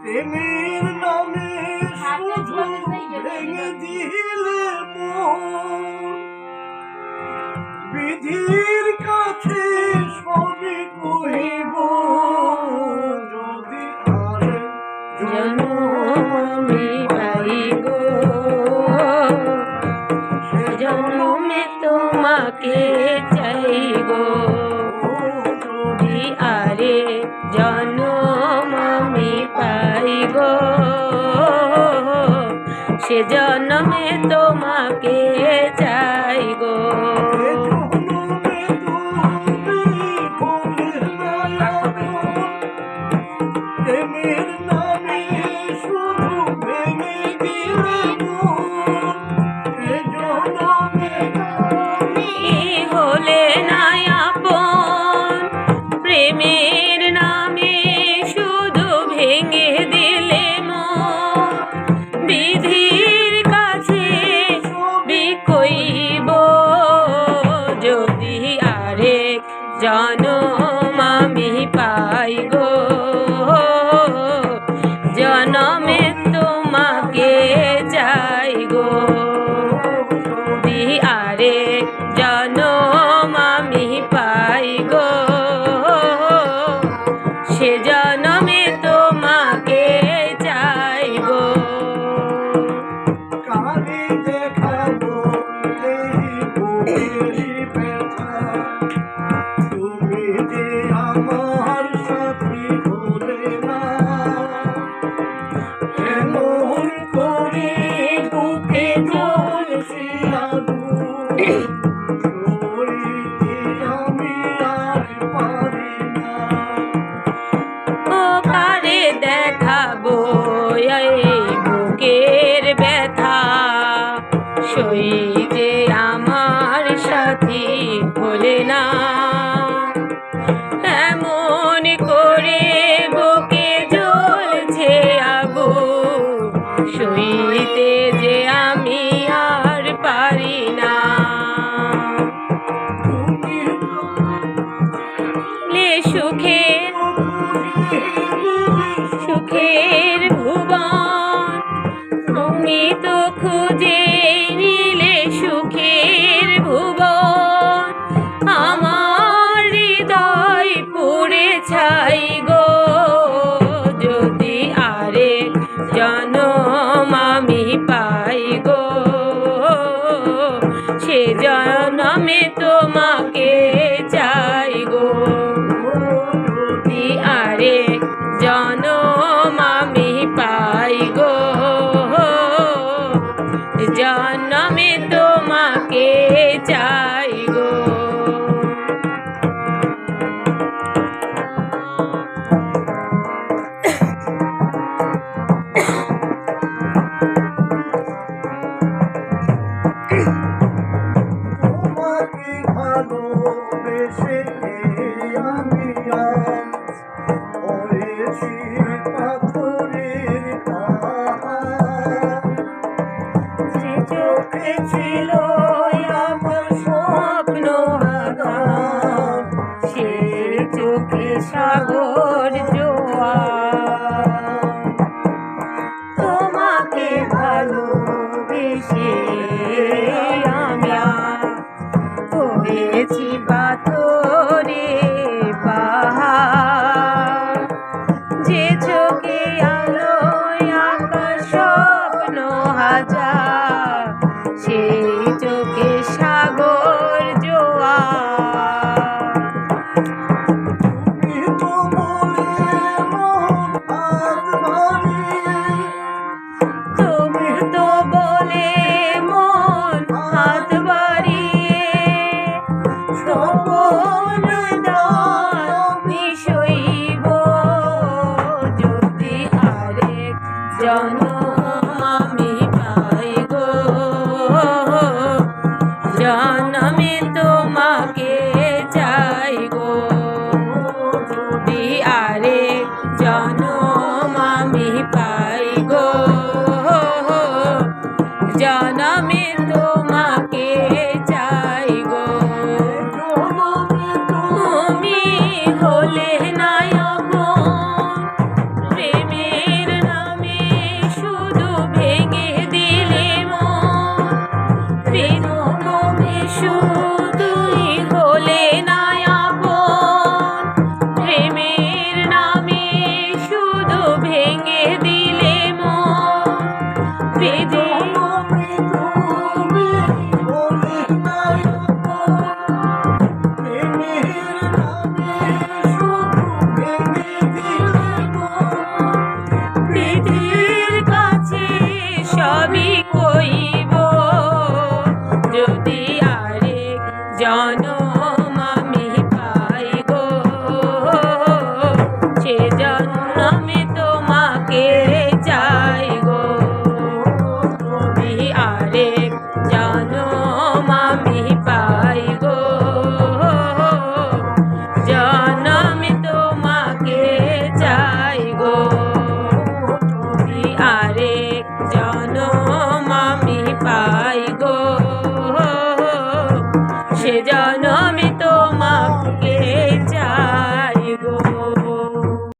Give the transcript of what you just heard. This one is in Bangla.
প্রেমের নামে শুধু ভেঙে দিলে বিধির কাছে সবই কহিব যদি আরে জনমে পাই গো জনমে তোমাকে চাই গো যদি আরে জনম আমি পাই গো সে জনমে তোমাকে চাই গো। প্রেমের নামে শুধু ভেঙে দিলে হলে না আপন প্রেমের নামে শুধু ভেঙে দিলে মন বিধির কাছে বিকইব যদি আরেক জনম আমি পাই গো জনমে তোমাকে চাই গো যদি আরেক জনম আমি পাই গো সে জনমে তোমাকে চাই গো। কানে দেখাবো তুমি যে আমার সাথী হলে না এমন করে বুকে জ্বলছে আমি আর পারি না। ও কারে দেখাবো এই বুকের ব্যথা সই যে আমার সাথী হলে না এমন করে বুকে জ্বলছে আগুন সইতে যে আমি আর পারি না। সুখের ভুবন তুমি তো খুঁজে নিলে সুখের ভুবন আমার হৃদয় পুড়ে ছাই গো যদি আরেক জনম আমি পাই গো সে জনমে তোমাকে চাই গো যদি আরেক জনম আমি পাই গো জনমে তোমাকে চাই গো। তোমাকে ভালোবেসে আমি পড়েছি পাথরের পাহাড় যে চোখে ছিল আমার স্বপ্ন আগাম সে চোখে সাগর জোয়ার তোমাকে ভালোবেসে আমি পড়েছি পাথরের পাহাড় যে চোখে আলোয় আকাশ স্বপ্ন হাজার সেই চোখে সাগর জোয়ার। তুমি তো বলে হলে না আপন, প্রেমের নামে শুধু ভেঙে দিলে মন। বেদনামে শুধুই হলে না আপন, প্রেমের নামে শুধু ভেঙে দিলে মন। তুমি বলে না আপন, প্রেমের নামে শুধু ভেঙে দিলে মন। পৃথিবীর কাছে সবই কইব, যদি আরেক জনম আমি পাই গো, সে জন্মে তোমাকে চাই গো। যদি আরেক জনম আমি পাই গো, জনমে তোমাকে চাই গো। যদি আরেক জনম আমি পাই গো, সে জনমে তোমাকে